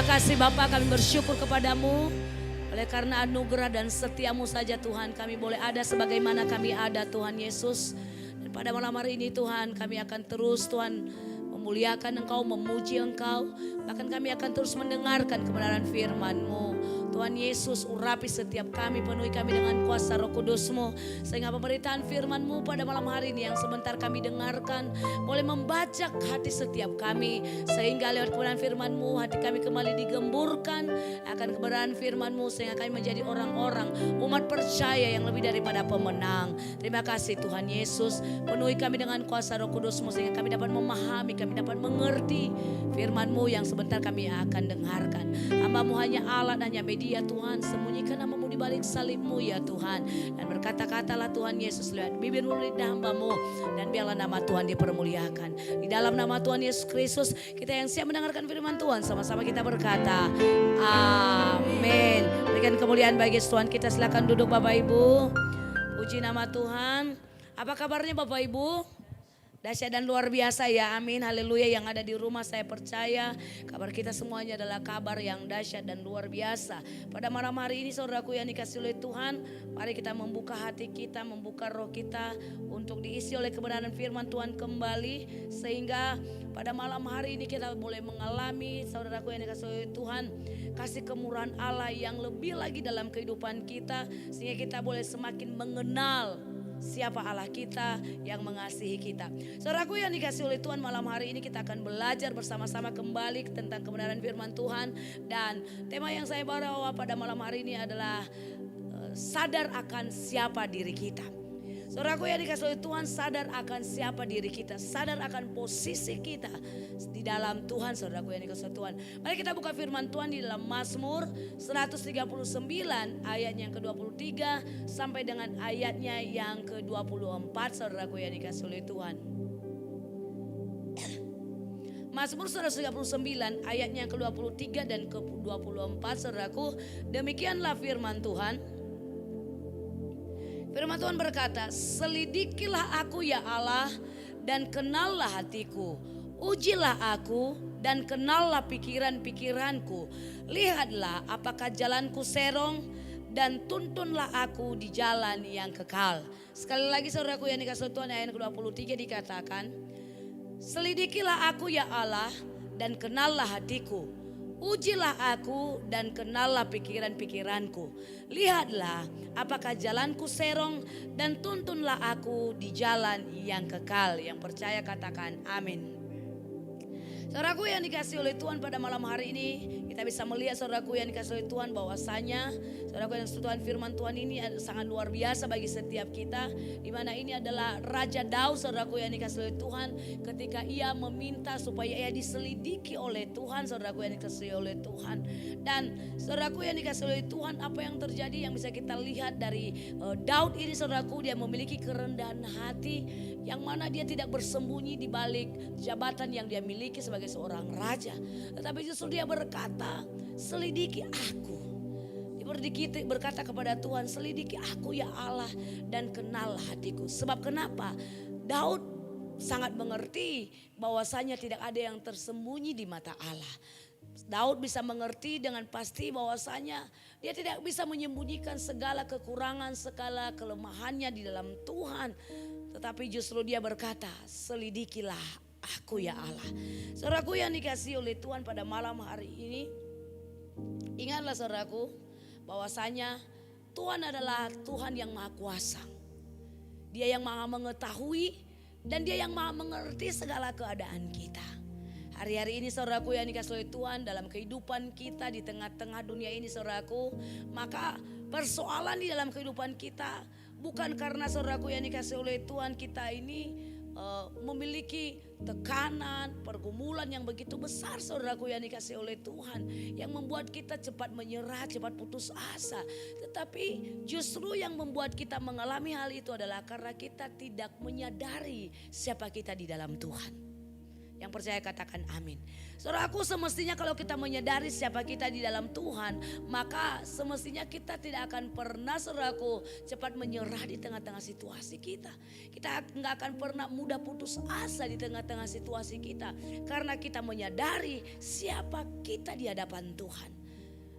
Terima kasih Bapak, kami bersyukur kepadamu. Oleh karena anugerah dan setiamu saja Tuhan, kami boleh ada sebagaimana kami ada Tuhan Yesus. Dan pada malam hari ini Tuhan, kami akan terus Tuhan memuliakan Engkau, memuji Engkau. Bahkan kami akan terus mendengarkan kebenaran firman-Mu. Tuhan Yesus, urapi setiap kami, penuhi kami dengan kuasa Roh Kudus-Mu. Sehingga pemberitaan firman-Mu pada malam hari ini yang sebentar kami dengarkan boleh membajak hati setiap kami. Sehingga lewat kebenaran firman-Mu hati kami kembali digemburkan akan kebenaran firman-Mu. Sehingga kami menjadi orang-orang umat percaya yang lebih daripada pemenang. Terima kasih Tuhan Yesus, penuhi kami dengan kuasa Roh Kudus-Mu. Sehingga kami dapat memahami, kami dapat mengerti firman-Mu yang sebentar kami akan dengarkan. Hamba-Mu hanya alat, hanya media Tuhan. Sembunyikan nama-Mu di balik salib-Mu ya Tuhan. Dan berkata-katalah Tuhan Yesus lewat bibir-Mu lidah hamba-Mu. Dan biarlah nama Tuhan dipermuliakan. Di dalam nama Tuhan Yesus Kristus, kita yang siap mendengarkan firman Tuhan, sama-sama kita berkata amin. Berikan kemuliaan bagi Tuhan kita. Silakan duduk Bapak Ibu. Puji nama Tuhan. Apa kabarnya Bapak Ibu? Dahsyat dan luar biasa ya, amin, haleluya. Yang ada di rumah saya percaya kabar kita semuanya adalah kabar yang dahsyat dan luar biasa. Pada malam hari ini saudaraku yang dikasihi oleh Tuhan, mari kita membuka hati kita, membuka roh kita untuk diisi oleh kebenaran firman Tuhan kembali. Sehingga pada malam hari ini kita boleh mengalami saudaraku yang dikasihi oleh Tuhan, kasih kemurahan Allah yang lebih lagi dalam kehidupan kita. Sehingga kita boleh semakin mengenal siapa Allah kita yang mengasihi kita. Saudaraku yang dikasihi oleh Tuhan, malam hari ini kita akan belajar bersama-sama kembali tentang kebenaran firman Tuhan. Dan tema yang saya bawa pada malam hari ini adalah sadar akan siapa diri kita. Saudaraku yang dikasihi oleh Tuhan, sadar akan siapa diri kita, sadar akan posisi kita di dalam Tuhan. Saudaraku yang dikasihi oleh Tuhan, mari kita buka firman Tuhan di dalam Mazmur 139 ayatnya yang ke-23 sampai dengan ayatnya yang ke-24. Saudaraku yang dikasihi oleh Tuhan, Mazmur 139 ayatnya yang ke-23 dan ke-24. Saudaraku, demikianlah firman Tuhan. Firman Tuhan berkata, selidikilah aku ya Allah dan kenallah hatiku. Ujilah aku dan kenallah pikiran-pikiranku. Lihatlah apakah jalanku serong dan tuntunlah aku di jalan yang kekal. Sekali lagi saudaraku yang dikasihi Tuhan, ayat ke-23 dikatakan, selidikilah aku ya Allah dan kenallah hatiku. Ujilah aku dan kenallah pikiran-pikiranku. Lihatlah apakah jalanku serong dan tuntunlah aku di jalan yang kekal. Yang percaya katakan amin. Saudaraku yang dikasihi oleh Tuhan, pada malam hari ini kita bisa melihat saudaraku yang dikasihi oleh Tuhan bahwasanya saudaraku yang dikasihi Tuhan, firman Tuhan ini sangat luar biasa bagi setiap kita. Dimana ini adalah Raja Daud saudaraku yang dikasihi oleh Tuhan, ketika ia meminta supaya ia diselidiki oleh Tuhan. Saudaraku yang dikasihi oleh Tuhan, dan saudaraku yang dikasihi oleh Tuhan, apa yang terjadi yang bisa kita lihat dari Daud ini saudaraku, dia memiliki kerendahan hati yang mana dia tidak bersembunyi di balik jabatan yang dia miliki sebagai seorang raja, tetapi justru dia berkata, selidiki aku. Dia berkata kepada Tuhan, selidiki aku ya Allah dan kenallah hatiku. Sebab kenapa? Daud sangat mengerti bahwasanya tidak ada yang tersembunyi di mata Allah. Daud bisa mengerti dengan pasti bahwasanya dia tidak bisa menyembunyikan segala kekurangan, segala kelemahannya di dalam Tuhan. Tetapi justru dia berkata, selidikilah aku ya Allah. Saudaraku yang dikasihi oleh Tuhan, pada malam hari ini ingatlah saudaraku bahwasanya Tuhan adalah Tuhan yang maha kuasa. Dia yang maha mengetahui dan dia yang maha mengerti segala keadaan kita. Hari-hari ini saudaraku yang dikasihi oleh Tuhan, dalam kehidupan kita di tengah-tengah dunia ini saudaraku, maka persoalan di dalam kehidupan kita bukan karena saudaraku yang dikasihi oleh Tuhan kita ini memiliki tekanan, pergumulan yang begitu besar saudaraku yang dikasihi oleh Tuhan, yang membuat kita cepat menyerah, cepat putus asa. Tetapi justru yang membuat kita mengalami hal itu adalah karena kita tidak menyadari siapa kita di dalam Tuhan. Yang percaya katakan amin. Saudaraku, semestinya kalau kita menyadari siapa kita di dalam Tuhan, maka semestinya kita tidak akan pernah, saudaraku, cepat menyerah di tengah-tengah situasi kita. Kita nggak akan pernah mudah putus asa di tengah-tengah situasi kita, karena kita menyadari siapa kita di hadapan Tuhan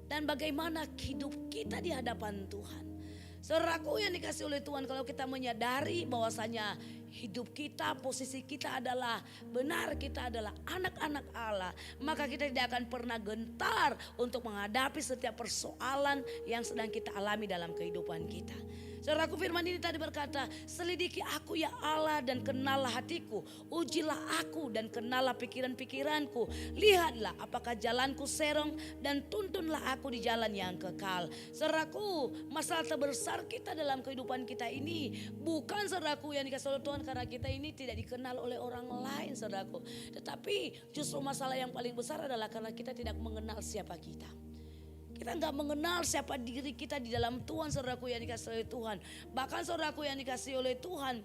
dan bagaimana hidup kita di hadapan Tuhan. Saudaraku yang dikasih oleh Tuhan, kalau kita menyadari bahwasanya hidup kita, posisi kita adalah benar, kita adalah anak-anak Allah, maka kita tidak akan pernah gentar untuk menghadapi setiap persoalan yang sedang kita alami dalam kehidupan kita. Saudaraku, firman ini tadi berkata, selidiki aku ya Allah dan kenallah hatiku, ujilah aku dan kenallah pikiran-pikiranku, lihatlah apakah jalanku serong dan tuntunlah aku di jalan yang kekal. Saudaraku, masalah terbesar kita dalam kehidupan kita ini bukan, saudaraku, yang dikasih oleh Tuhan karena kita ini tidak dikenal oleh orang lain, saudaraku, tetapi justru masalah yang paling besar adalah karena kita tidak mengenal siapa kita. Kita nggak mengenal siapa diri kita di dalam Tuhan, saudaraku yang dikasih oleh Tuhan. Bahkan saudaraku yang dikasih oleh Tuhan,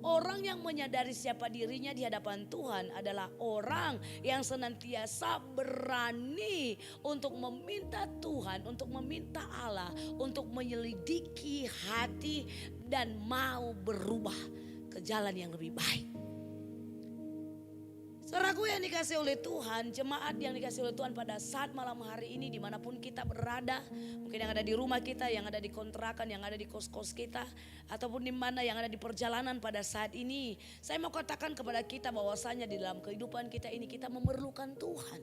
orang yang menyadari siapa dirinya di hadapan Tuhan adalah orang yang senantiasa berani untuk meminta Tuhan, untuk meminta Allah, untuk menyelidiki hati dan mau berubah ke jalan yang lebih baik. Saudaraku yang dikasih oleh Tuhan, jemaat yang dikasih oleh Tuhan pada saat malam hari ini dimanapun kita berada, mungkin yang ada di rumah kita, yang ada di kontrakan, yang ada di kos-kos kita, ataupun di mana yang ada di perjalanan pada saat ini, saya mau katakan kepada kita bahwasanya di dalam kehidupan kita ini kita memerlukan Tuhan.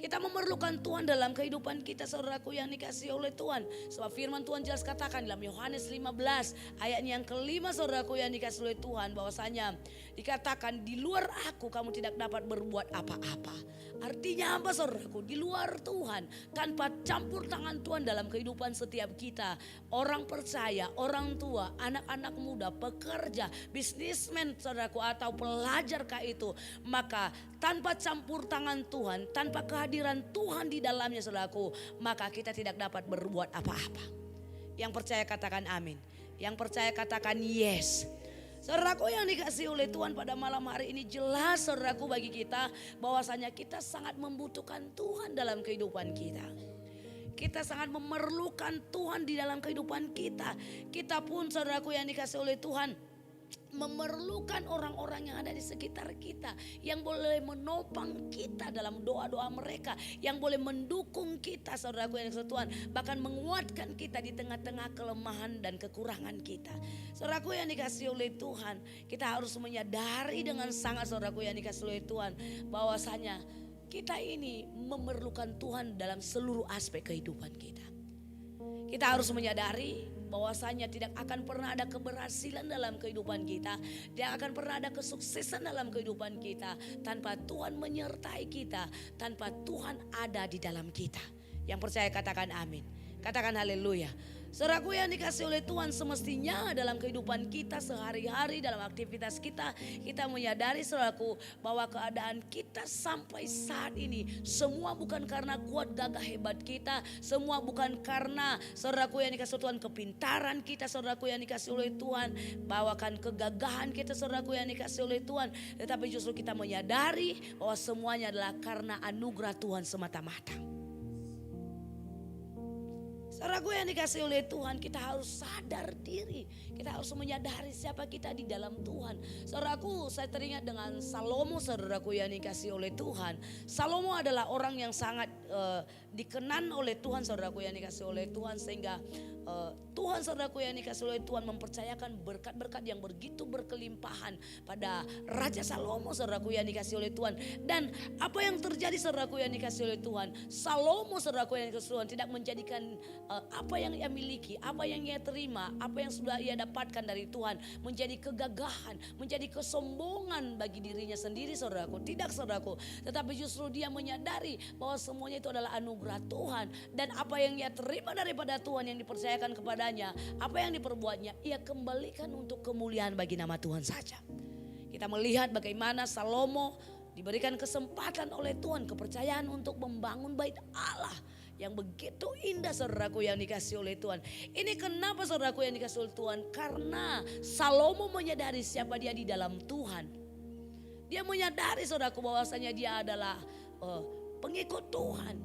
Kita memerlukan Tuhan dalam kehidupan kita, saudaraku yang dikasih oleh Tuhan. Sebab firman Tuhan jelas katakan dalam Yohanes 15 ayatnya yang kelima, saudaraku yang dikasih oleh Tuhan, bahwasanya dikatakan di luar aku kamu tidak dapat berbuat apa-apa. Artinya apa, saudaraku? Di luar Tuhan, tanpa campur tangan Tuhan dalam kehidupan setiap kita, orang percaya, orang tua, anak-anak muda, pekerja, bisnismen, saudaraku, atau pelajar kah itu, maka tanpa campur tangan Tuhan, tanpa kehadiran Tuhan di dalamnya, saudaraku, maka kita tidak dapat berbuat apa-apa. Yang percaya katakan amin. Yang percaya katakan yes. Saudaraku yang dikasih oleh Tuhan, pada malam hari ini jelas, saudaraku, bagi kita bahwasanya kita sangat membutuhkan Tuhan dalam kehidupan kita. Kita sangat memerlukan Tuhan di dalam kehidupan kita. Kita pun, saudaraku yang dikasih oleh Tuhan, memerlukan orang-orang yang ada di sekitar kita, yang boleh menopang kita dalam doa-doa mereka, yang boleh mendukung kita, saudaraku yang dikasih Tuhan, bahkan menguatkan kita di tengah-tengah kelemahan dan kekurangan kita. Saudaraku yang dikasih oleh Tuhan, kita harus menyadari dengan sangat, saudaraku yang dikasih oleh Tuhan, bahwasanya kita ini memerlukan Tuhan dalam seluruh aspek kehidupan kita. Kita harus menyadari bahwasanya tidak akan pernah ada keberhasilan dalam kehidupan kita, tidak akan pernah ada kesuksesan dalam kehidupan kita tanpa Tuhan menyertai kita, tanpa Tuhan ada di dalam kita. Yang percaya katakan amin. Katakan haleluya. Saudaraku yang dikasih oleh Tuhan, semestinya dalam kehidupan kita sehari-hari, dalam aktivitas kita, kita menyadari, saudaraku, bahwa keadaan kita sampai saat ini semua bukan karena kuat gagah hebat kita, semua bukan karena, saudaraku yang dikasih Tuhan, kepintaran kita, saudaraku yang dikasih oleh Tuhan, bawakan kegagahan kita, saudaraku yang dikasih oleh Tuhan, tetapi justru kita menyadari bahwa semuanya adalah karena anugerah Tuhan semata-mata. Saudaraku yang dikasih oleh Tuhan, kita harus sadar diri. Kita harus menyadari siapa kita di dalam Tuhan. Saudaraku, saya teringat dengan Salomo, saudaraku yang dikasih oleh Tuhan. Salomo adalah orang yang sangat dikenan oleh Tuhan, saudaraku yang dikasih oleh Tuhan. Sehingga Tuhan, saudaraku yang dikasih oleh Tuhan, mempercayakan berkat-berkat yang begitu berkelimpahan pada Raja Salomo, saudaraku yang dikasih oleh Tuhan. Dan apa yang terjadi, saudaraku yang dikasih oleh Tuhan, Salomo, saudaraku yang dikasih Tuhan, tidak menjadikan apa yang ia miliki, apa yang ia terima, apa yang sudah ia dapatkan dari Tuhan menjadi kegagahan, menjadi kesombongan bagi dirinya sendiri, saudaraku. Tidak, saudaraku, tetapi justru dia menyadari bahwa semuanya itu adalah anugerah Tuhan, dan apa yang ia terima daripada Tuhan yang dipercayakan kepadanya, apa yang diperbuatnya, ia kembalikan untuk kemuliaan bagi nama Tuhan saja. Kita melihat bagaimana Salomo diberikan kesempatan oleh Tuhan, kepercayaan untuk membangun bait Allah yang begitu indah, saudaraku yang dikasih oleh Tuhan. Ini kenapa, saudaraku yang dikasih oleh Tuhan? Karena Salomo menyadari siapa dia di dalam Tuhan. Dia menyadari saudaraku bahwasanya dia adalah pengikut Tuhan.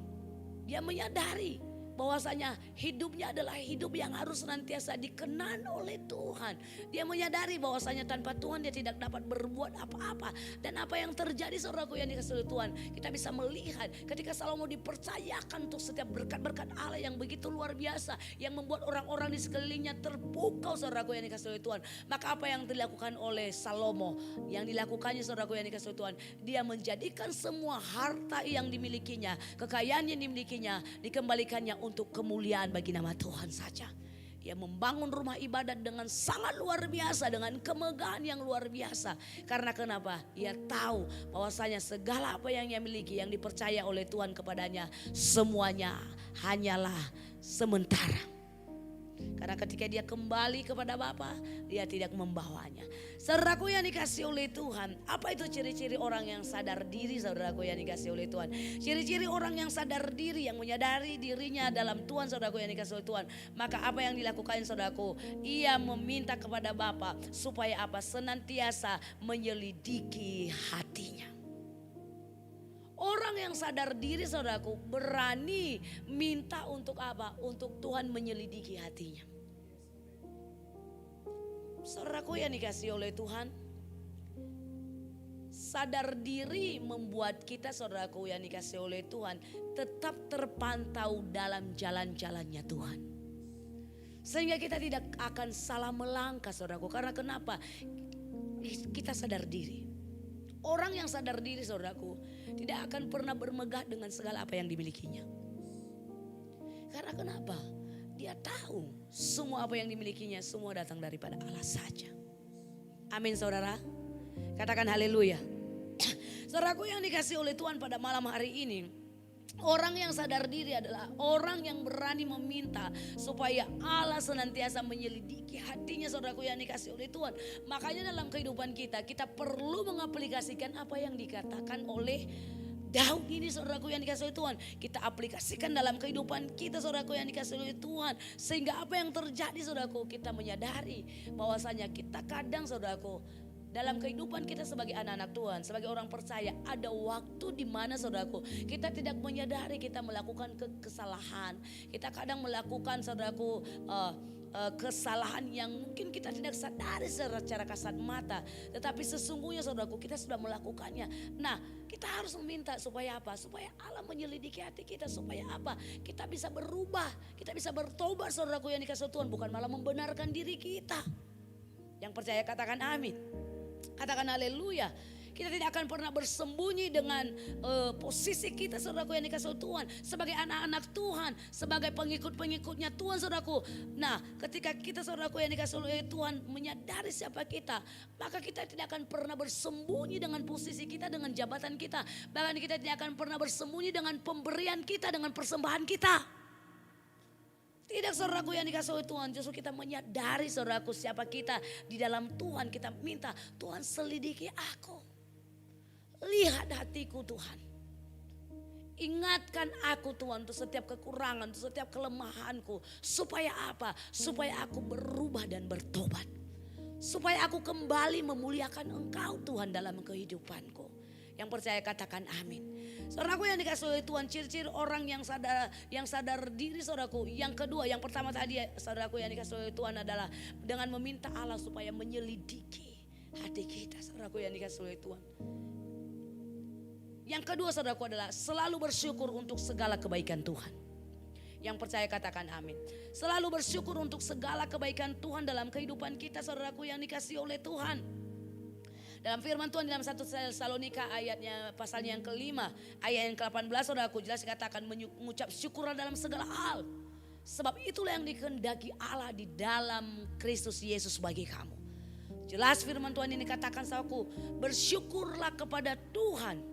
Dia menyadari bahwasanya hidupnya adalah hidup yang harus senantiasa dikenan oleh Tuhan. Dia menyadari bahwasanya tanpa Tuhan dia tidak dapat berbuat apa-apa. Dan apa yang terjadi saudaraku yang dikasihi oleh Tuhan, kita bisa melihat ketika Salomo dipercayakan untuk setiap berkat-berkat Allah yang begitu luar biasa, yang membuat orang-orang di sekelilingnya terpukau saudaraku yang dikasihi oleh Tuhan. Maka apa yang dilakukan oleh Salomo? Yang dilakukannya saudaraku yang dikasihi oleh Tuhan, dia menjadikan semua harta yang dimilikinya, kekayaan yang dimilikinya, dikembalikannya untuk kemuliaan bagi nama Tuhan saja. Ia membangun rumah ibadat dengan sangat luar biasa, dengan kemegahan yang luar biasa. Karena kenapa? Ia tahu bahwasanya segala apa yang ia miliki, yang dipercaya oleh Tuhan kepadanya, semuanya hanyalah sementara. Karena ketika dia kembali kepada Bapa, dia tidak membawanya. Saudaraku yang dikasihi oleh Tuhan, apa itu ciri-ciri orang yang sadar diri, saudaraku yang dikasihi oleh Tuhan? Ciri-ciri orang yang sadar diri, yang menyadari dirinya dalam Tuhan, saudaraku yang dikasihi oleh Tuhan. Maka apa yang dilakukan saudaraku? Ia meminta kepada Bapa supaya apa? Senantiasa menyelidiki hatinya. Orang yang sadar diri saudaraku berani minta untuk apa? Untuk Tuhan menyelidiki hatinya. Saudaraku yang dikasihi oleh Tuhan, sadar diri membuat kita saudaraku yang dikasihi oleh Tuhan tetap terpantau dalam jalan-jalannya Tuhan. Sehingga kita tidak akan salah melangkah saudaraku. Karena kenapa? Kita sadar diri. Orang yang sadar diri saudaraku tidak akan pernah bermegah dengan segala apa yang dimilikinya. Karena kenapa? Dia tahu semua apa yang dimilikinya semua datang daripada Allah saja. Amin saudara. Katakan haleluya. Saudaraku yang dikasihi oleh Tuhan pada malam hari ini, orang yang sadar diri adalah orang yang berani meminta supaya Allah senantiasa menyelidiki hatinya, saudaraku yang dikasihi oleh Tuhan. Makanya dalam kehidupan kita, kita perlu mengaplikasikan apa yang dikatakan oleh Daud ini, saudaraku yang dikasihi oleh Tuhan. Kita aplikasikan dalam kehidupan kita, saudaraku yang dikasihi oleh Tuhan. Sehingga apa yang terjadi saudaraku, kita menyadari bahwasanya kita kadang saudaraku, dalam kehidupan kita sebagai anak-anak Tuhan, sebagai orang percaya, ada waktu di mana saudaraku kita tidak menyadari kita melakukan kesalahan. Kita kadang melakukan saudaraku kesalahan yang mungkin kita tidak sadari secara kasat mata, tetapi sesungguhnya saudaraku kita sudah melakukannya. Nah, kita harus meminta supaya apa? Supaya Allah menyelidiki hati kita, supaya apa? Kita bisa berubah, kita bisa bertobat saudaraku yang dikasihi Tuhan, bukan malah membenarkan diri kita. Yang percaya katakan amin. Katakan haleluya. Kita tidak akan pernah bersembunyi dengan posisi kita saudaraku yang dikasihi Tuhan. Sebagai anak-anak Tuhan, sebagai pengikut-pengikutnya Tuhan saudaraku. Nah, ketika kita saudaraku yang dikasihi oleh Tuhan menyadari siapa kita, maka kita tidak akan pernah bersembunyi dengan posisi kita, dengan jabatan kita. Bahkan kita tidak akan pernah bersembunyi dengan pemberian kita, dengan persembahan kita. Tidak saudaraku yang dikasihi oleh Tuhan, justru kita menyadari saudaraku siapa kita di dalam Tuhan. Kita minta Tuhan selidiki aku, lihat hatiku Tuhan, ingatkan aku Tuhan untuk setiap kekurangan, untuk setiap kelemahanku. Supaya apa? Supaya aku berubah dan bertobat, supaya aku kembali memuliakan Engkau Tuhan dalam kehidupanku. Yang percaya katakan amin. Saudaraku yang dikasihi oleh Tuhan, ciri-ciri orang yang sadar diri saudaraku. Yang kedua, yang pertama tadi saudaraku yang dikasihi oleh Tuhan adalah dengan meminta Allah supaya menyelidiki hati kita, saudaraku yang dikasihi oleh Tuhan. Yang kedua saudaraku adalah selalu bersyukur untuk segala kebaikan Tuhan. Yang percaya katakan amin. Selalu bersyukur untuk segala kebaikan Tuhan dalam kehidupan kita, saudaraku yang dikasihi oleh Tuhan. Dalam firman Tuhan dalam 1 Tesalonika ayatnya pasalnya yang kelima, ayat yang ke-18 saudaraku jelas dikatakan mengucap syukurlah dalam segala hal. Sebab itulah yang dikehendaki Allah di dalam Kristus Yesus bagi kamu. Jelas firman Tuhan ini katakan saudaraku, bersyukurlah kepada Tuhan.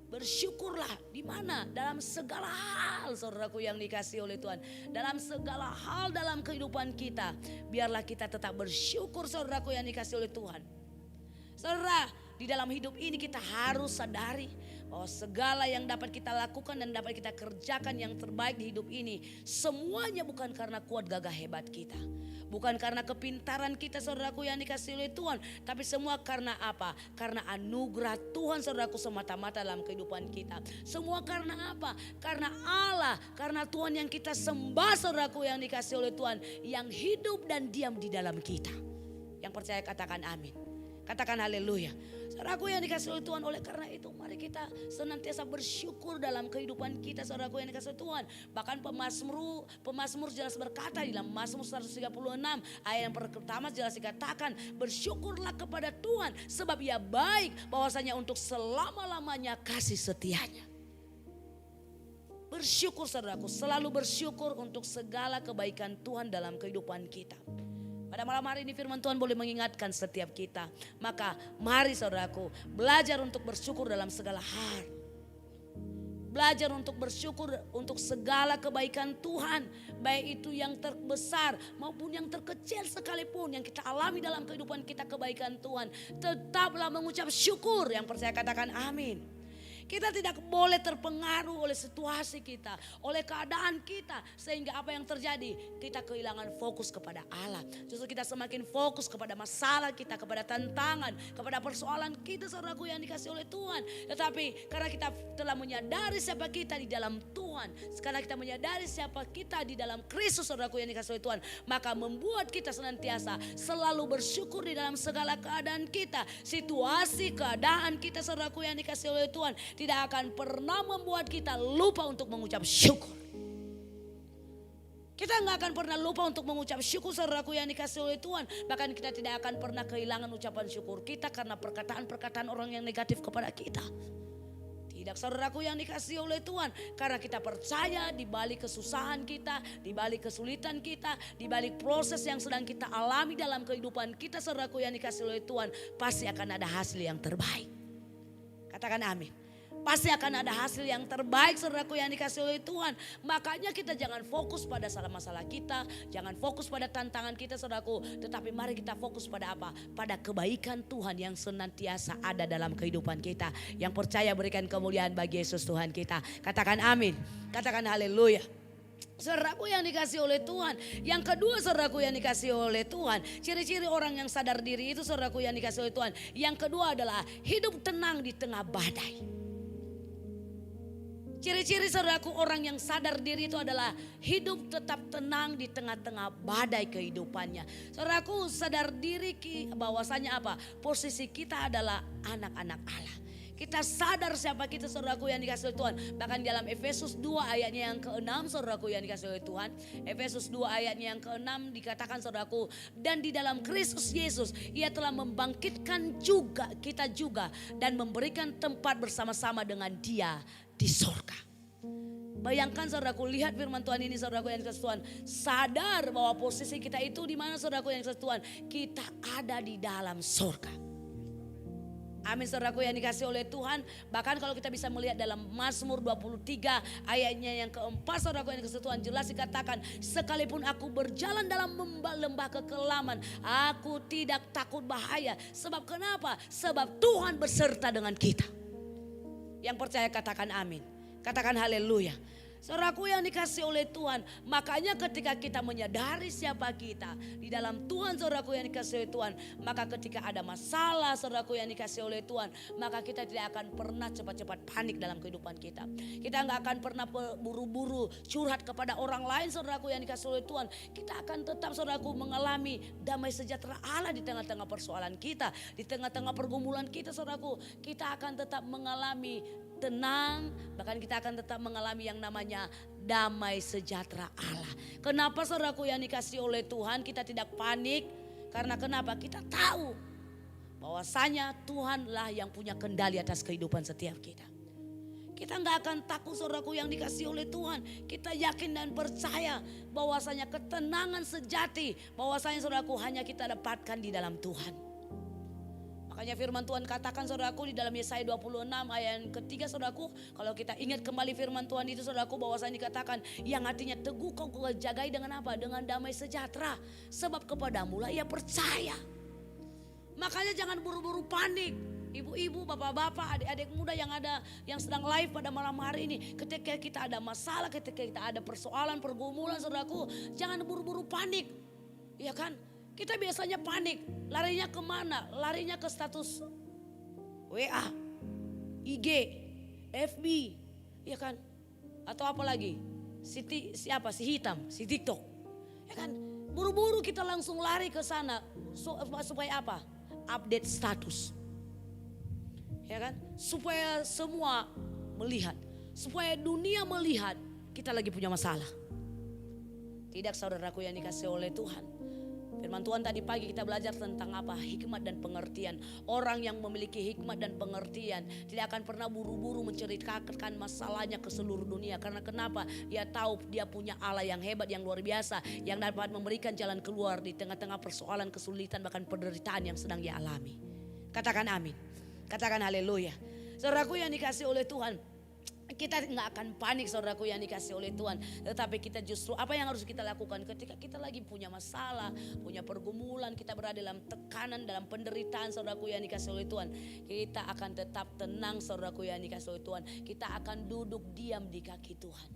Bersyukurlah di mana? Dalam segala hal saudaraku yang dikasihi oleh Tuhan. Dalam segala hal dalam kehidupan kita. Biarlah kita tetap bersyukur saudaraku yang dikasihi oleh Tuhan. Saudara, di dalam hidup ini kita harus sadari Oh, segala yang dapat kita lakukan dan dapat kita kerjakan yang terbaik di hidup ini, semuanya bukan karena kuat gagah hebat kita, bukan karena kepintaran kita saudaraku yang dikasih oleh Tuhan, tapi semua karena apa? Karena anugerah Tuhan saudaraku semata-mata dalam kehidupan kita. Semua karena apa? Karena Allah, karena Tuhan yang kita sembah saudaraku yang dikasih oleh Tuhan, yang hidup dan diam di dalam kita. Yang percaya katakan amin. Katakan haleluya. Saudaraku yang dikasih oleh Tuhan, oleh karena itu mari kita senantiasa bersyukur dalam kehidupan kita saudaraku yang dikasih Tuhan. Bahkan pemazmur jelas berkata di dalam Mazmur 136 ayat yang pertama jelas dikatakan, bersyukurlah kepada Tuhan sebab Ia baik, bahwasanya untuk selama-lamanya kasih setianya. Bersyukur saudaraku, selalu bersyukur untuk segala kebaikan Tuhan dalam kehidupan kita. Pada malam hari ini firman Tuhan boleh mengingatkan setiap kita. Maka mari saudaraku belajar untuk bersyukur dalam segala hal. Belajar untuk bersyukur untuk segala kebaikan Tuhan. Baik itu yang terbesar maupun yang terkecil sekalipun yang kita alami dalam kehidupan kita kebaikan Tuhan. Tetaplah mengucap syukur. Yang percaya katakan amin. Kita tidak boleh terpengaruh oleh situasi kita, oleh keadaan kita. Sehingga apa yang terjadi? Kita kehilangan fokus kepada Allah. Justru kita semakin fokus kepada masalah kita, kepada tantangan, kepada persoalan kita saudaraku yang dikasih oleh Tuhan. Tetapi karena kita telah menyadari siapa kita di dalam Tuhan, sekarang kita menyadari siapa kita di dalam Kristus saudaraku yang dikasih oleh Tuhan, maka membuat kita senantiasa selalu bersyukur di dalam segala keadaan kita. Situasi, keadaan kita saudaraku yang dikasih oleh Tuhan tidak akan pernah membuat kita lupa untuk mengucap syukur. Kita nggak akan pernah lupa untuk mengucap syukur saudaraku yang dikasih oleh Tuhan. Bahkan kita tidak akan pernah kehilangan ucapan syukur kita karena perkataan-perkataan orang yang negatif kepada kita. Tidak saudaraku yang dikasih oleh Tuhan. Karena kita percaya di balik kesusahan kita, di balik kesulitan kita, di balik proses yang sedang kita alami dalam kehidupan kita saudaraku yang dikasih oleh Tuhan, pasti akan ada hasil yang terbaik. Katakan amin. Pasti akan ada hasil yang terbaik saudaraku yang dikasih oleh Tuhan. Makanya kita jangan fokus pada masalah kita. Jangan fokus pada tantangan kita saudaraku. Tetapi mari kita fokus pada apa? Pada kebaikan Tuhan yang senantiasa ada dalam kehidupan kita. Yang percaya berikan kemuliaan bagi Yesus Tuhan kita. Katakan amin. Katakan haleluya. Saudaraku yang dikasih oleh Tuhan. Yang kedua saudaraku yang dikasih oleh Tuhan. Ciri-ciri orang yang sadar diri itu saudaraku yang dikasih oleh Tuhan. Yang kedua adalah hidup tenang di tengah badai. Ciri-ciri saudaraku orang yang sadar diri itu adalah hidup tetap tenang di tengah-tengah badai kehidupannya. Saudaraku sadar diri bahwasanya apa? Posisi kita adalah anak-anak Allah. Kita sadar siapa kita saudaraku yang dikasih oleh Tuhan. Bahkan dalam Efesus 2 ayatnya yang ke-6 saudaraku yang dikasih oleh Tuhan. Efesus 2 ayatnya yang ke-6 dikatakan saudaraku. Dan di dalam Kristus Yesus Ia telah membangkitkan juga kita juga. Dan memberikan tempat bersama-sama dengan Dia di sorga. Bayangkan saudaraku, lihat firman Tuhan ini saudaraku yang dikasih Tuhan. Sadar bahwa posisi kita itu di mana saudaraku yang dikasih Tuhan. Kita ada di dalam sorga. Amin saudaraku yang dikasih oleh Tuhan. Bahkan kalau kita bisa melihat dalam Mazmur 23 ayatnya yang keempat saudaraku yang dikasih Tuhan. Jelas dikatakan, sekalipun aku berjalan dalam lembah kekelaman, aku tidak takut bahaya. Sebab kenapa? Sebab Tuhan beserta dengan kita. Yang percaya katakan amin. Katakan haleluya. Saudaraku yang dikasih oleh Tuhan. Makanya ketika kita menyadari siapa kita di dalam Tuhan saudaraku yang dikasih oleh Tuhan. Maka ketika ada masalah saudaraku yang dikasih oleh Tuhan. Maka kita tidak akan pernah cepat-cepat panik dalam kehidupan kita. Kita nggak akan pernah buru-buru curhat kepada orang lain saudaraku yang dikasih oleh Tuhan. Kita akan tetap saudaraku mengalami damai sejahtera Allah di tengah-tengah persoalan kita. Di tengah-tengah pergumulan kita saudaraku. Kita akan tetap mengalami tenang, bahkan kita akan tetap mengalami yang namanya damai sejahtera Allah. Kenapa saudaraku yang dikasih oleh Tuhan kita tidak panik? Karena kenapa? Kita tahu bahwasanya Tuhanlah yang punya kendali atas kehidupan setiap kita. Kita nggak akan takut saudaraku yang dikasih oleh Tuhan. Kita yakin dan percaya bahwasanya ketenangan sejati, bahwasanya saudaraku hanya kita dapatkan di dalam Tuhan. Makanya firman Tuhan katakan saudaraku di dalam Yesaya 26 ayat yang ketiga saudaraku. Kalau kita ingat kembali firman Tuhan itu saudaraku, bahwasanya dikatakan yang hatinya teguh kau jagai dengan apa? Dengan damai sejahtera. Sebab kepadamu lah ia percaya. Makanya jangan buru-buru panik. Ibu-ibu, bapak-bapak, adik-adik muda yang sedang live pada malam hari ini. Ketika kita ada masalah, ketika kita ada persoalan, pergumulan, saudaraku, jangan buru-buru panik. Ya kan? Kita biasanya panik. Larinya kemana? Larinya ke status WA, IG, FB, ya kan? Atau apa lagi? Si hitam, si TikTok. Ya kan? Buru-buru kita langsung lari ke sana supaya apa? Update status. Ya kan? Supaya semua melihat, supaya dunia melihat kita lagi punya masalah. Tidak, saudaraku yang dikasihi oleh Tuhan. Firman Tuhan tadi pagi kita belajar tentang apa? Hikmat dan pengertian. Orang yang memiliki hikmat dan pengertian tidak akan pernah buru-buru menceritakan masalahnya ke seluruh dunia. Karena kenapa? Dia tahu dia punya Allah yang hebat, yang luar biasa, yang dapat memberikan jalan keluar di tengah-tengah persoalan, kesulitan, bahkan penderitaan yang sedang dia alami. Katakan amin. Katakan haleluya. Saudaraku yang dikasihi oleh Tuhan, kita nggak akan panik, saudaraku yang dikasihi oleh Tuhan. Tetapi kita justru apa yang harus kita lakukan ketika kita lagi punya masalah, punya pergumulan, kita berada dalam tekanan, dalam penderitaan, saudaraku yang dikasihi oleh Tuhan. Kita akan tetap tenang, saudaraku yang dikasihi oleh Tuhan. Kita akan duduk diam di kaki Tuhan.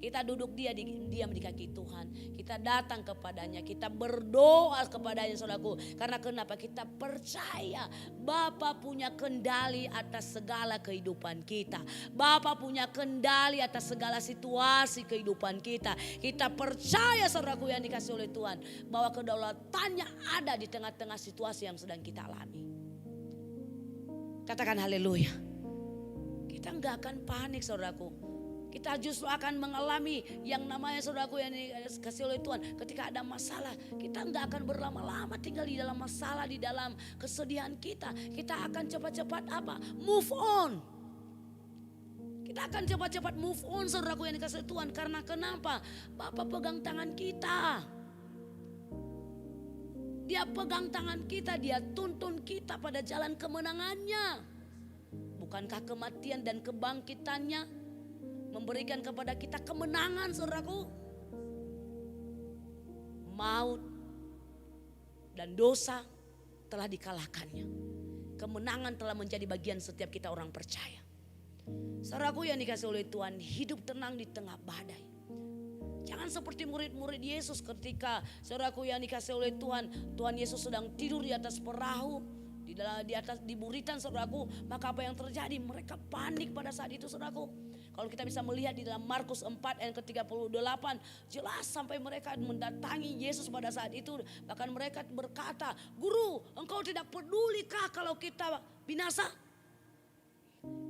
Kita duduk diam di kaki Tuhan. Kita datang kepadanya, kita berdoa kepadanya, saudaraku. Karena kenapa? Kita percaya Bapa punya kendali atas segala kehidupan kita. Bapa punya kendali atas segala situasi kehidupan kita. Kita percaya, saudaraku yang dikasihi oleh Tuhan, bahwa kedaulatannya ada di tengah-tengah situasi yang sedang kita alami. Katakan haleluya. Kita enggak akan panik, saudaraku. Kita justru akan mengalami yang namanya, saudaraku yang dikasihi oleh Tuhan, ketika ada masalah, kita enggak akan berlama-lama tinggal di dalam masalah, di dalam kesedihan kita. Kita akan cepat-cepat apa? Move on. Kita akan cepat-cepat move on, saudaraku yang dikasihi Tuhan. Karena kenapa? Bapa pegang tangan kita. Dia pegang tangan kita, dia tuntun kita pada jalan kemenangannya. Bukankah kematian dan kebangkitannya memberikan kepada kita kemenangan, saudaraku? Maut dan dosa telah dikalahkannya. Kemenangan telah menjadi bagian setiap kita orang percaya. Saudaraku yang dikasihi oleh Tuhan, hidup tenang di tengah badai. Jangan seperti murid-murid Yesus ketika, saudaraku yang dikasihi oleh Tuhan, Tuhan Yesus sedang tidur di atas perahu, di atas di buritan, saudaraku. Maka apa yang terjadi? Mereka panik pada saat itu, saudaraku. Kalau kita bisa melihat di dalam Markus 4 ayat ke-38, jelas sampai mereka mendatangi Yesus pada saat itu. Bahkan mereka berkata, "Guru, engkau tidak pedulikah kalau kita binasa?"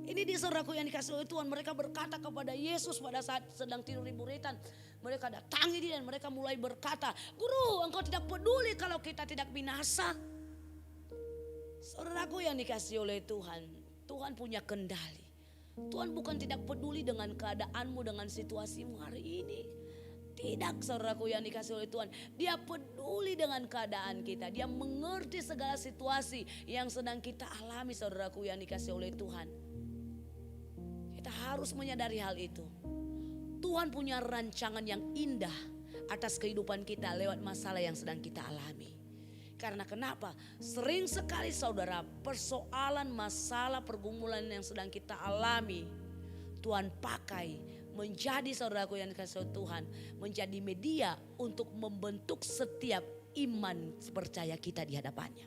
Ini dia, saudaraku yang dikasihi oleh Tuhan, mereka berkata kepada Yesus pada saat sedang tidur di buritan. Mereka datangi dia dan mereka mulai berkata, "Guru, engkau tidak peduli kalau kita tidak binasa?" Saudaraku yang dikasihi oleh Tuhan, Tuhan punya kendali. Tuhan bukan tidak peduli dengan keadaanmu, dengan situasimu hari ini. Tidak, saudaraku yang dikasihi oleh Tuhan. Dia peduli dengan keadaan kita. Dia mengerti segala situasi yang sedang kita alami, saudaraku yang dikasihi oleh Tuhan. Kita harus menyadari hal itu. Tuhan punya rancangan yang indah atas kehidupan kita lewat masalah yang sedang kita alami. Karena kenapa? Sering sekali, saudara, persoalan, masalah, pergumulan yang sedang kita alami, Tuhan pakai menjadi, saudaraku yang dikasihi Tuhan, menjadi media untuk membentuk setiap iman percaya kita di hadapannya.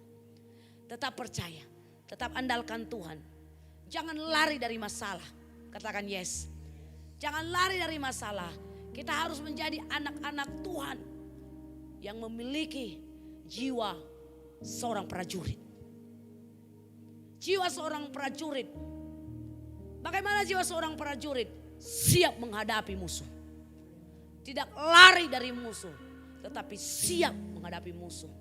Tetap percaya, tetap andalkan Tuhan. Jangan lari dari masalah. Katakan yes. Jangan lari dari masalah. Kita harus menjadi anak-anak Tuhan yang memiliki jiwa seorang prajurit. Jiwa seorang prajurit. Bagaimana jiwa seorang prajurit? Siap menghadapi musuh. Tidak lari dari musuh, tetapi siap menghadapi musuh.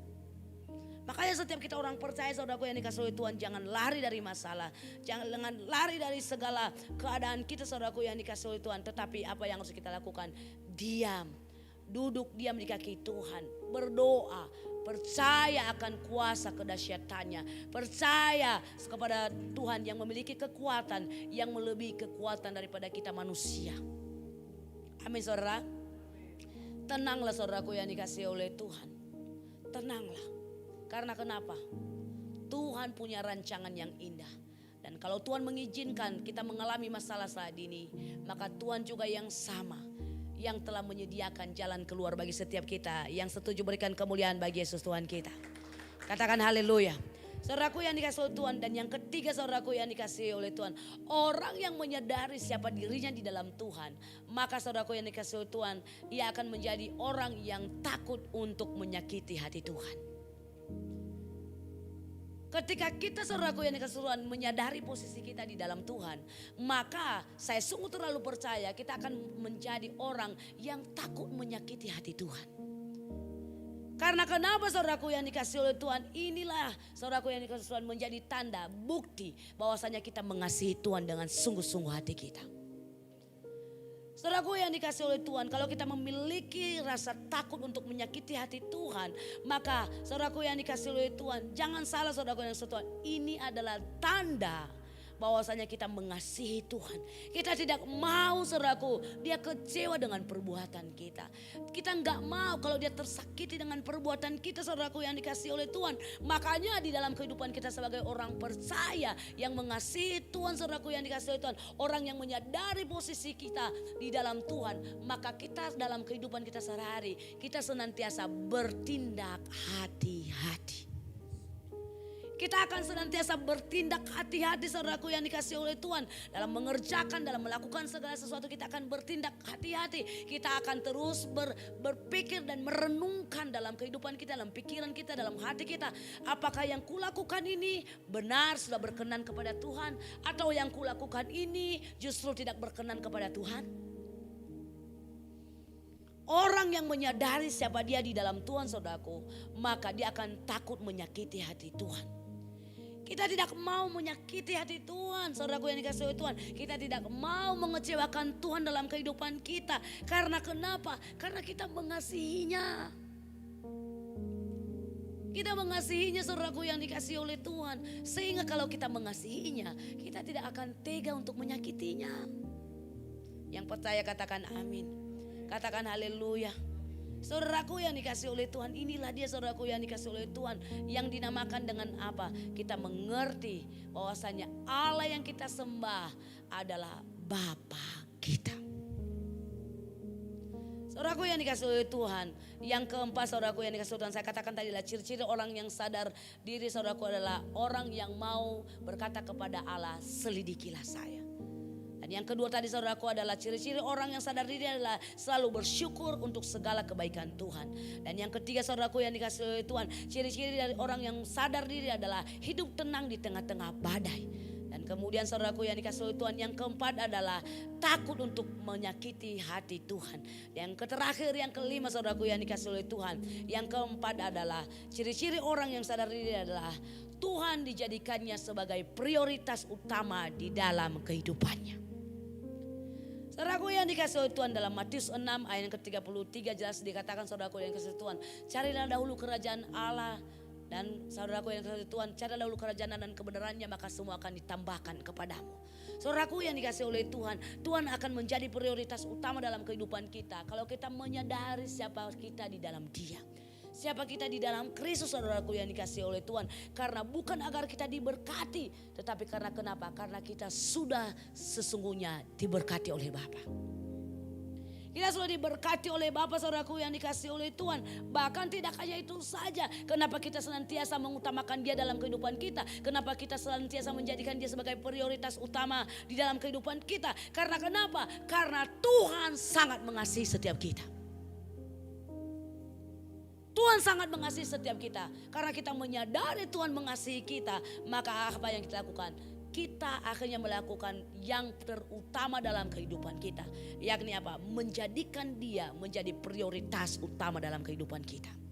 Makanya setiap kita orang percaya, saudaraku yang dikasihi oleh Tuhan, jangan lari dari masalah. Jangan lari dari segala keadaan kita, saudaraku yang dikasihi oleh Tuhan. Tetapi apa yang harus kita lakukan? Diam. Duduk diam di kaki Tuhan. Berdoa. Percaya akan kuasa kedahsyatannya. Percaya kepada Tuhan yang memiliki kekuatan yang melebihi kekuatan daripada kita manusia. Amin, saudara. Tenanglah, saudaraku yang dikasihi oleh Tuhan. Tenanglah. Karena kenapa? Tuhan punya rancangan yang indah. Dan kalau Tuhan mengizinkan kita mengalami masalah saat ini, maka Tuhan juga yang sama, yang telah menyediakan jalan keluar bagi setiap kita. Yang setuju berikan kemuliaan bagi Yesus Tuhan kita. Katakan haleluya. Saudaraku yang dikasihi oleh Tuhan. Dan yang ketiga saudaraku yang dikasihi oleh Tuhan, orang yang menyadari siapa dirinya di dalam Tuhan, maka saudaraku yang dikasihi oleh Tuhan, ia akan menjadi orang yang takut untuk menyakiti hati Tuhan. Ketika kita saudaraku yang dikasihi Tuhan menyadari posisi kita di dalam Tuhan, maka saya sungguh terlalu percaya kita akan menjadi orang yang takut menyakiti hati Tuhan. Karena kenapa saudaraku yang dikasihi oleh Tuhan, inilah saudaraku yang dikasihi Tuhan menjadi tanda bukti bahwasanya kita mengasihi Tuhan dengan sungguh-sungguh hati kita. Saudaraku yang dikasihi oleh Tuhan, kalau kita memiliki rasa takut untuk menyakiti hati Tuhan, maka saudaraku yang dikasihi oleh Tuhan, jangan salah saudaraku yang dikasihi Tuhan, ini adalah tanda bahwasanya kita mengasihi Tuhan. Kita tidak mau saudaraku dia kecewa dengan perbuatan kita. Kita enggak mau kalau dia tersakiti dengan perbuatan kita saudaraku yang dikasihi oleh Tuhan. Makanya di dalam kehidupan kita sebagai orang percaya yang mengasihi Tuhan saudaraku yang dikasihi oleh Tuhan, orang yang menyadari posisi kita di dalam Tuhan, maka kita dalam kehidupan kita sehari-hari kita senantiasa bertindak hati-hati. Kita akan senantiasa bertindak hati-hati saudaraku yang dikasihi oleh Tuhan. Dalam mengerjakan, dalam melakukan segala sesuatu kita akan bertindak hati-hati. Kita akan terus berpikir dan merenungkan dalam kehidupan kita, dalam pikiran kita, dalam hati kita. Apakah yang kulakukan ini benar sudah berkenan kepada Tuhan, atau yang kulakukan ini justru tidak berkenan kepada Tuhan? Orang yang menyadari siapa dia di dalam Tuhan saudaraku, maka dia akan takut menyakiti hati Tuhan. Kita tidak mau menyakiti hati Tuhan, saudaraku yang dikasihi oleh Tuhan. Kita tidak mau mengecewakan Tuhan dalam kehidupan kita. Karena kenapa? Karena kita mengasihinya. Kita mengasihinya saudaraku yang dikasihi oleh Tuhan. Sehingga kalau kita mengasihinya, kita tidak akan tega untuk menyakitinya. Yang percaya katakan amin. Katakan haleluya. Saudaraku yang dikasihi oleh Tuhan, inilah dia saudaraku yang dikasihi oleh Tuhan, yang dinamakan dengan apa? Kita mengerti bahwasanya Allah yang kita sembah adalah Bapa kita. Saudaraku yang dikasihi oleh Tuhan, yang keempat saudaraku yang dikasihi oleh Tuhan, saya katakan tadi adalah ciri-ciri orang yang sadar diri saudaraku adalah orang yang mau berkata kepada Allah, selidikilah saya. Dan yang kedua tadi saudaraku adalah ciri-ciri orang yang sadar diri adalah selalu bersyukur untuk segala kebaikan Tuhan. Dan yang ketiga saudaraku yang dikasihi oleh Tuhan, ciri-ciri dari orang yang sadar diri adalah hidup tenang di tengah-tengah badai. Dan kemudian saudaraku yang dikasihi oleh Tuhan, yang keempat adalah takut untuk menyakiti hati Tuhan. Yang terakhir yang kelima saudaraku yang dikasihi oleh Tuhan, yang keempat adalah ciri-ciri orang yang sadar diri adalah Tuhan dijadikannya sebagai prioritas utama di dalam kehidupannya. Saudaraku yang dikasihi oleh Tuhan, dalam Matius 6 ayat yang ke-33 jelas dikatakan saudaraku yang dikasihi Tuhan, carilah dahulu kerajaan Allah dan saudaraku yang dikasihi Tuhan, carilah dahulu kerajaan dan kebenarannya, maka semua akan ditambahkan kepadamu. Saudaraku yang dikasihi oleh Tuhan, Tuhan akan menjadi prioritas utama dalam kehidupan kita kalau kita menyadari siapa kita di dalam Dia. Siapa kita di dalam Kristus saudaraku yang dikasihi oleh Tuhan. Karena bukan agar kita diberkati, tetapi karena kenapa? Karena kita sudah sesungguhnya diberkati oleh Bapa. Kita sudah diberkati oleh Bapa saudaraku yang dikasihi oleh Tuhan. Bahkan tidak hanya itu saja. Kenapa kita senantiasa mengutamakan Dia dalam kehidupan kita? Kenapa kita senantiasa menjadikan Dia sebagai prioritas utama di dalam kehidupan kita? Karena kenapa? Karena Tuhan sangat mengasihi setiap kita. Tuhan sangat mengasihi setiap kita. Karena kita menyadari Tuhan mengasihi kita, maka apa yang kita lakukan? Kita akhirnya melakukan yang terutama dalam kehidupan kita. Yakni apa? Menjadikan Dia menjadi prioritas utama dalam kehidupan kita.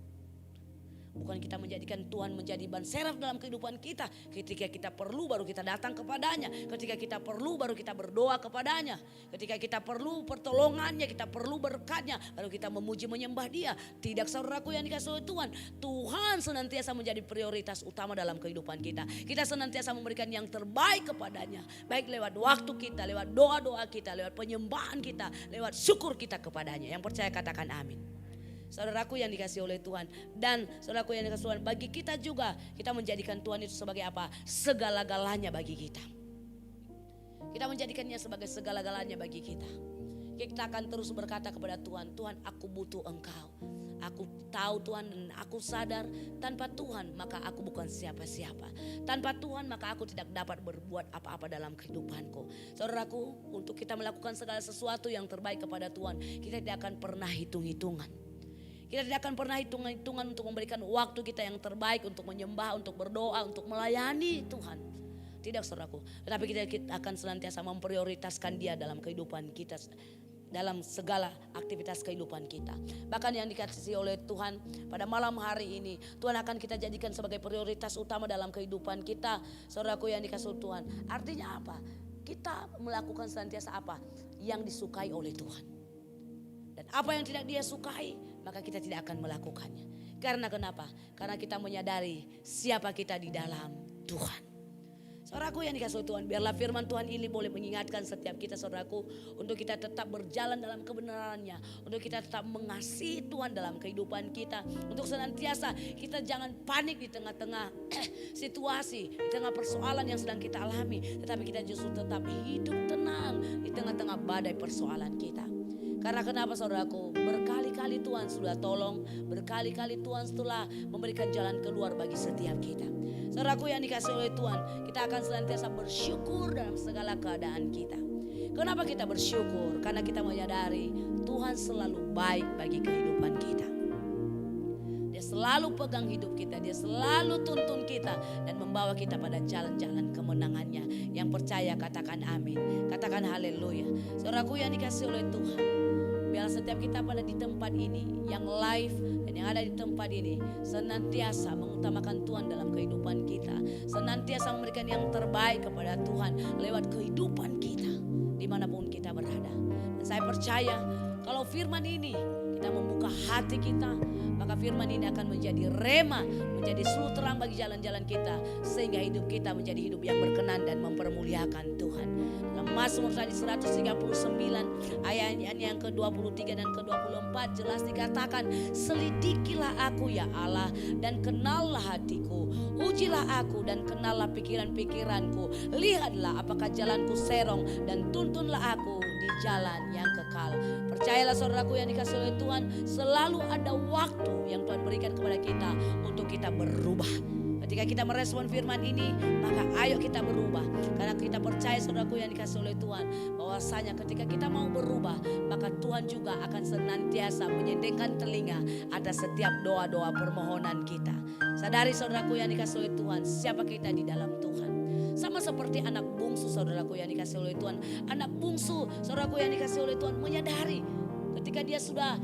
Bukan kita menjadikan Tuhan menjadi ban serap dalam kehidupan kita. Ketika kita perlu baru kita datang kepadanya. Ketika kita perlu baru kita berdoa kepadanya. Ketika kita perlu pertolongannya, kita perlu berkatnya, baru kita memuji menyembah Dia. Tidak saudaraku yang dikasihi oleh Tuhan. Tuhan senantiasa menjadi prioritas utama dalam kehidupan kita. Kita senantiasa memberikan yang terbaik kepadanya. Baik lewat waktu kita, lewat doa-doa kita, lewat penyembahan kita, lewat syukur kita kepadanya. Yang percaya katakan amin. Saudaraku yang dikasih oleh Tuhan. Dan saudaraku yang dikasih Tuhan, bagi kita juga, kita menjadikan Tuhan itu sebagai apa? Segala-galanya bagi kita. Kita menjadikannya sebagai segala-galanya bagi kita. Kita akan terus berkata kepada Tuhan, Tuhan aku butuh Engkau. Aku tahu Tuhan dan aku sadar tanpa Tuhan maka aku bukan siapa-siapa. Tanpa Tuhan maka aku tidak dapat berbuat apa-apa dalam kehidupanku. Saudaraku, untuk kita melakukan segala sesuatu yang terbaik kepada Tuhan, kita tidak akan pernah hitung-hitungan. Kita tidak akan pernah hitung-hitungan untuk memberikan waktu kita yang terbaik untuk menyembah, untuk berdoa, untuk melayani Tuhan. Tidak saudaraku, tetapi kita akan senantiasa memprioritaskan Dia dalam kehidupan kita, dalam segala aktivitas kehidupan kita. Bahkan yang dikasihi oleh Tuhan pada malam hari ini, Tuhan akan kita jadikan sebagai prioritas utama dalam kehidupan kita. Saudaraku yang dikasihi Tuhan, artinya apa? Kita melakukan senantiasa apa? Yang disukai oleh Tuhan. Dan apa yang tidak Dia sukai, maka kita tidak akan melakukannya. Karena kenapa? Karena kita menyadari siapa kita di dalam Tuhan. Saudaraku yang dikasihi Tuhan, biarlah firman Tuhan ini boleh mengingatkan setiap kita saudaraku, untuk kita tetap berjalan dalam kebenarannya, untuk kita tetap mengasihi Tuhan dalam kehidupan kita, untuk senantiasa kita jangan panik di tengah-tengah situasi, di tengah persoalan yang sedang kita alami, tetapi kita justru tetap hidup tenang di tengah-tengah badai persoalan kita. Karena kenapa saudaraku? Berkali-kali Tuhan sudah tolong, berkali-kali Tuhan setelah memberikan jalan keluar bagi setiap kita. Saudaraku yang dikasihi oleh Tuhan, kita akan senantiasa bersyukur dalam segala keadaan kita. Kenapa kita bersyukur? Karena kita menyadari Tuhan selalu baik bagi kehidupan kita. Dia selalu pegang hidup kita, Dia selalu tuntun kita dan membawa kita pada jalan-jalan kemenangannya. Yang percaya katakan amin, katakan haleluya. Saudaraku yang dikasihi oleh Tuhan, biarlah setiap kita pada di tempat ini, yang live dan yang ada di tempat ini, senantiasa mengutamakan Tuhan dalam kehidupan kita. Senantiasa memberikan yang terbaik kepada Tuhan lewat kehidupan kita dimanapun kita berada. Dan saya percaya kalau firman ini kita membuka hati kita, maka firman ini akan menjadi rema, menjadi suluh terang bagi jalan-jalan kita, sehingga hidup kita menjadi hidup yang berkenan dan mempermuliakan Tuhan. Dalam Mazmur tadi 139 ayat yang ke-23 dan ke-24 jelas dikatakan, selidikilah aku ya Allah dan kenallah hatiku, ujilah aku dan kenallah pikiran-pikiranku, lihatlah apakah jalanku serong dan tuntunlah aku di jalan yang kekal. Percayalah saudaraku yang dikasihi oleh Tuhan, selalu ada waktu yang Tuhan berikan kepada kita untuk kita berubah. Ketika kita merespon firman ini, maka ayo kita berubah. Karena kita percaya saudaraku yang dikasihi oleh Tuhan, bahwasanya ketika kita mau berubah, maka Tuhan juga akan senantiasa menyedengkan telinga atas setiap doa-doa permohonan kita. Sadari saudaraku yang dikasihi oleh Tuhan, siapa kita di dalam Tuhan. Sama seperti anak bungsu saudaraku yang dikasihi oleh Tuhan. Anak bungsu saudaraku yang dikasihi oleh Tuhan menyadari ketika dia sudah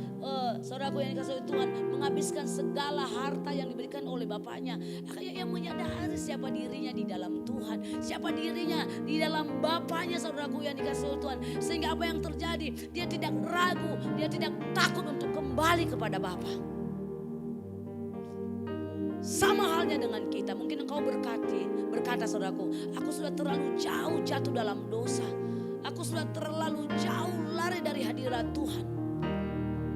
saudaraku yang dikasihi oleh Tuhan menghabiskan segala harta yang diberikan oleh bapaknya, akhirnya ia menyadari siapa dirinya di dalam Tuhan, siapa dirinya di dalam bapaknya saudaraku yang dikasihi oleh Tuhan. Sehingga apa yang terjadi, dia tidak ragu, dia tidak takut untuk kembali kepada Bapa. Sama halnya dengan kita, mungkin engkau berkata saudaraku, aku sudah terlalu jauh jatuh dalam dosa, aku sudah terlalu jauh lari dari hadirat Tuhan.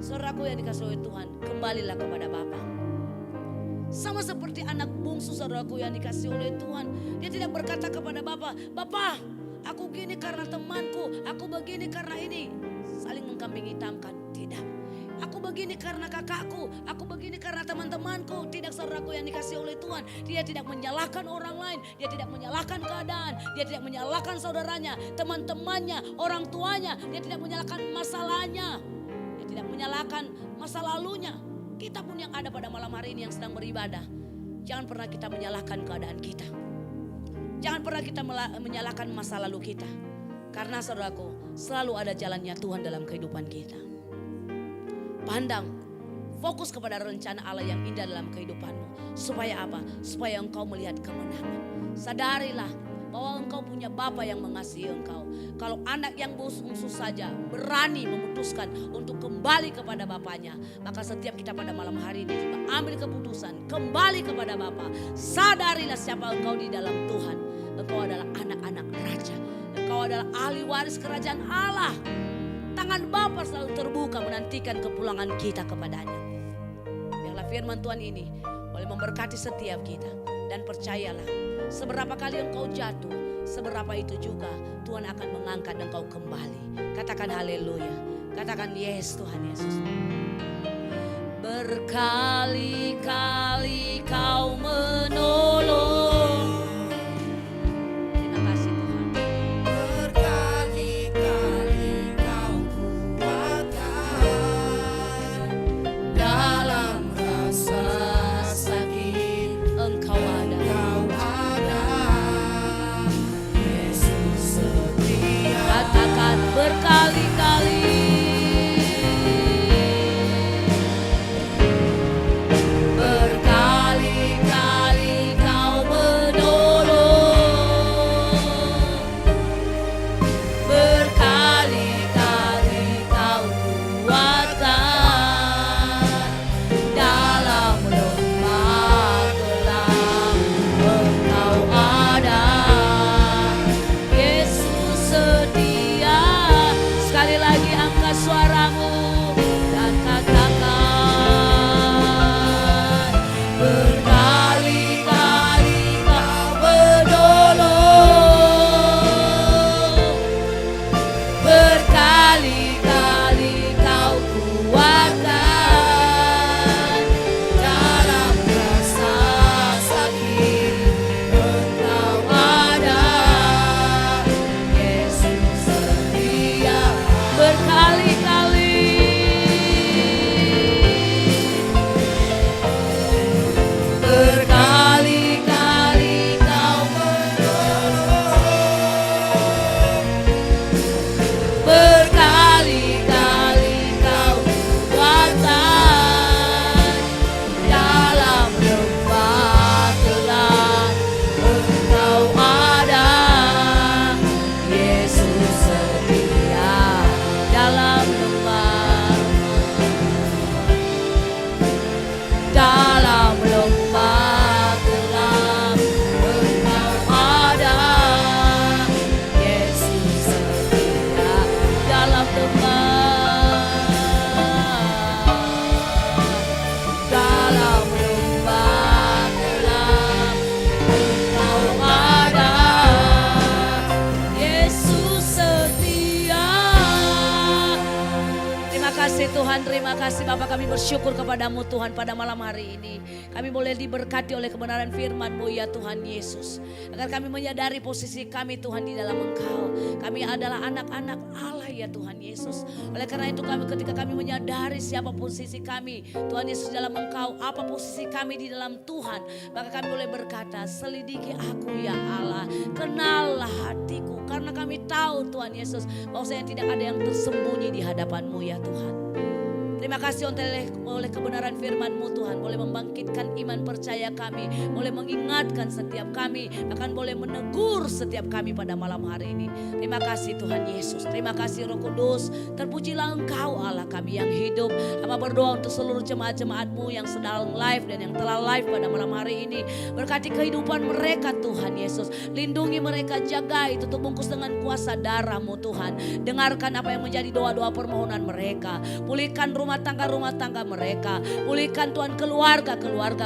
Saudaraku yang dikasihi oleh Tuhan, kembalilah kepada Bapa. Sama seperti anak bungsu saudaraku yang dikasihi oleh Tuhan, dia tidak berkata kepada Bapa, Bapa aku gini karena temanku, aku begini karena ini, saling mengkambing hitamkan. Tidak. Aku begini karena kakakku, aku begini karena teman-temanku. Tidak saudaraku yang dikasihi oleh Tuhan. Dia tidak menyalahkan orang lain, dia tidak menyalahkan keadaan, dia tidak menyalahkan saudaranya, teman-temannya, orang tuanya. Dia tidak menyalahkan masalahnya, dia tidak menyalahkan masa lalunya. Kita pun yang ada pada malam hari ini yang sedang beribadah, jangan pernah kita menyalahkan keadaan kita. Jangan pernah kita menyalahkan masa lalu kita. Karena saudaraku, selalu ada jalannya Tuhan dalam kehidupan kita. Pandang, fokus kepada rencana Allah yang indah dalam kehidupanmu. Supaya apa? Supaya engkau melihat kemenangan. Sadarilah bahwa engkau punya Bapa yang mengasihi engkau. Kalau anak yang bungsu saja berani memutuskan untuk kembali kepada Bapaknya, maka setiap kita pada malam hari ini juga ambil keputusan kembali kepada Bapa. Sadarilah siapa engkau di dalam Tuhan. Engkau adalah anak-anak raja. Engkau adalah ahli waris kerajaan Allah. Tangan Bapa selalu terbuka menantikan kepulangan kita kepadanya. firman Tuhan ini boleh memberkati setiap kita. Dan percayalah, seberapa kali engkau jatuh, seberapa itu juga Tuhan akan mengangkat engkau kembali. Katakan haleluya. Katakan yes Tuhan Yesus. Berkali-kali kau menolong. Terima kasih Tuhan. Berkali-kali kau kuatkan dalam rasa sakit. Engkau ada. Kau ada, Yesus setia. Katakan berkali-kali. Berkali-kali kau menolong. Berkali-kali kau kuatkan dalam lembah gelap. Engkau ada, Yesus setia. Sekali lagi angkat suaramu dan katakan, berkali-kali kau menolong. Berkali-kali kau kuatkan dalam rasa sakit. Engkau ada, Yesus setia. Berkali-kali. Berkali-kali kau menolong. Berkali-kali kau kuatkan dalam lembah gelap. Engkau ada, Yesus setia dalam lembah. Dalam lembah gelap engkau ada, Yesus setia dalam lembah. Dalam lembah gelap engkau ada, Yesus setia. Terima kasih Tuhan, terima kasih Bapa, kami bersyukur kepadamu Tuhan pada malam hari ini. Kami boleh diberkati oleh kebenaran firman-Mu ya Tuhan Yesus. Agar kami menyadari posisi kami Tuhan di dalam Engkau. Kami adalah anak-anak Allah ya Tuhan Yesus. Oleh karena itu ketika kami menyadari siapa posisi kami Tuhan Yesus dalam Engkau, apa posisi kami di dalam Tuhan, maka kami boleh berkata, selidiki aku ya Allah, kenallah hatiku. Karena kami tahu Tuhan Yesus bahwasanya tidak ada yang tersembunyi di hadapan-Mu ya Tuhan. Terima kasih oleh kebenaran firman-Mu Tuhan, boleh membangkitkan iman percaya kami, boleh mengingatkan setiap kami, bahkan boleh menegur setiap kami pada malam hari ini. Terima kasih Tuhan Yesus, terima kasih Roh Kudus, terpujilah Engkau Allah kami yang hidup. Apa berdoa untuk seluruh jemaat-jemaat-Mu yang sedang live dan yang telah live pada malam hari ini. Berkati kehidupan mereka Tuhan Yesus, lindungi mereka, jagai, tutup bungkus dengan kuasa darah-Mu Tuhan. Dengarkan apa yang menjadi doa-doa permohonan mereka, pulihkan rumah tangga mereka, pulihkan Tuhan keluarga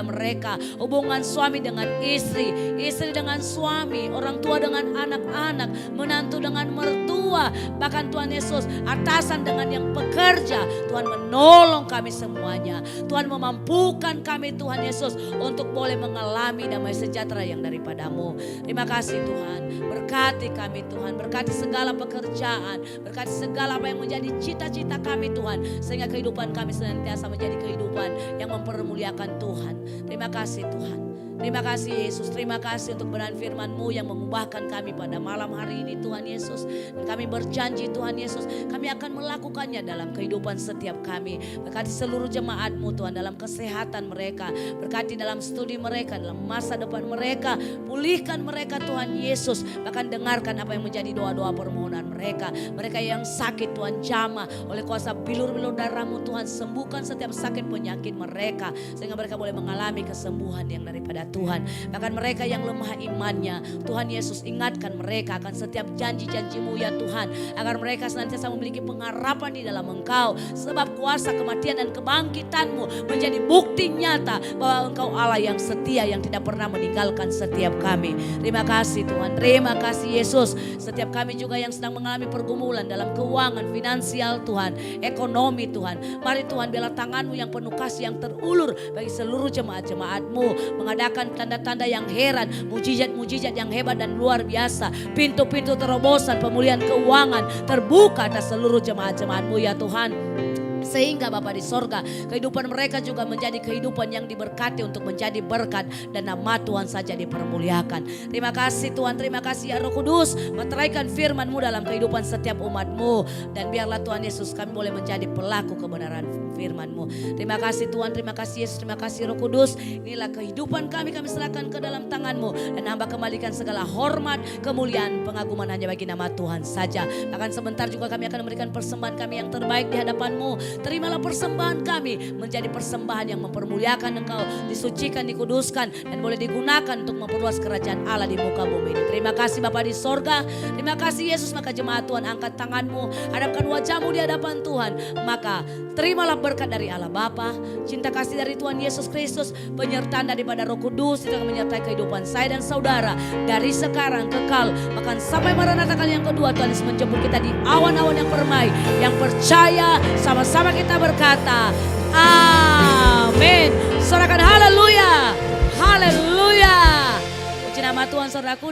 mereka, hubungan suami dengan istri, istri dengan suami, orang tua dengan anak-anak, menantu dengan mertua, bahkan Tuhan Yesus atasan dengan yang pekerja. Tuhan menolong kami semuanya, Tuhan memampukan kami Tuhan Yesus untuk boleh mengalami damai sejahtera yang daripada-Mu. Terima kasih Tuhan, berkati kami Tuhan, berkati segala pekerjaan, berkati segala apa yang menjadi cita-cita kami Tuhan, sehingga kehidupan kami senantiasa menjadi kehidupan yang mempermuliakan Tuhan. Terima kasih Tuhan. Terima kasih Yesus, terima kasih untuk kebenaran firman-Mu yang mengubahkan kami pada malam hari ini Tuhan Yesus. Dan kami berjanji Tuhan Yesus, kami akan melakukannya dalam kehidupan setiap kami. Berkati seluruh jemaat-Mu Tuhan dalam kesehatan mereka, berkati dalam studi mereka, dalam masa depan mereka, pulihkan mereka Tuhan Yesus. Bahkan dengarkan apa yang menjadi doa-doa permohonan mereka. Mereka yang sakit Tuhan jamah oleh kuasa bilur-bilur darah-Mu Tuhan, sembuhkan setiap sakit penyakit mereka, sehingga mereka boleh mengalami kesembuhan yang daripada Tuhan. Bahkan mereka yang lemah imannya, Tuhan Yesus ingatkan mereka akan setiap janji-janji-Mu ya Tuhan. Agar mereka senantiasa memiliki pengharapan di dalam Engkau. Sebab kuasa kematian dan kebangkitan-Mu menjadi bukti nyata bahwa Engkau Allah yang setia, yang tidak pernah meninggalkan setiap kami. Terima kasih Tuhan, terima kasih Yesus. Setiap kami juga yang sedang mengalami pergumulan dalam keuangan, finansial Tuhan, ekonomi Tuhan. Mari Tuhan biarlah tangan-Mu yang penuh kasih yang terulur bagi seluruh jemaat-jemaat-Mu. Mengadakan tanda-tanda yang heran, mujizat-mujizat yang hebat dan luar biasa. Pintu-pintu terobosan, pemulihan keuangan terbuka atas seluruh jemaat-jemaat-Mu ya Tuhan. Sehingga Bapa di sorga, kehidupan mereka juga menjadi kehidupan yang diberkati untuk menjadi berkat, dan nama Tuhan saja dipermuliakan. Terima kasih Tuhan, terima kasih ya Roh Kudus. Meteraikan firman-Mu dalam kehidupan setiap umat-Mu. Dan biarlah Tuhan Yesus kami boleh menjadi pelaku kebenaran firman-Mu. Terima kasih Tuhan, terima kasih Yesus, terima kasih Roh Kudus. Inilah kehidupan kami serahkan ke dalam tangan-Mu. Dan hamba kembalikan segala hormat, kemuliaan, pengaguman hanya bagi nama Tuhan saja. Bahkan sebentar juga kami akan memberikan persembahan kami yang terbaik di hadapan-Mu. Terimalah persembahan kami menjadi persembahan yang mempermuliakan Engkau, disucikan, dikuduskan, dan boleh digunakan untuk memperluas kerajaan Allah di muka bumi ini. Terima kasih Bapa di sorga, terima kasih Yesus. Maka jemaat Tuhan angkat tangan-Mu, hadapkan wajah-Mu di hadapan Tuhan. Maka terimalah berkat dari Allah Bapa, cinta kasih dari Tuhan Yesus Kristus, penyertaan daripada Roh Kudus yang akan menyertai kehidupan saya dan saudara dari sekarang kekal, bahkan sampai Maranatha kali yang kedua. Tuhan Yesus menjemput kita di awan-awan yang permai, yang percaya. Sama-sama kita berkata amin. Sorakan haleluya, haleluya. Puji nama Tuhan saudaraku.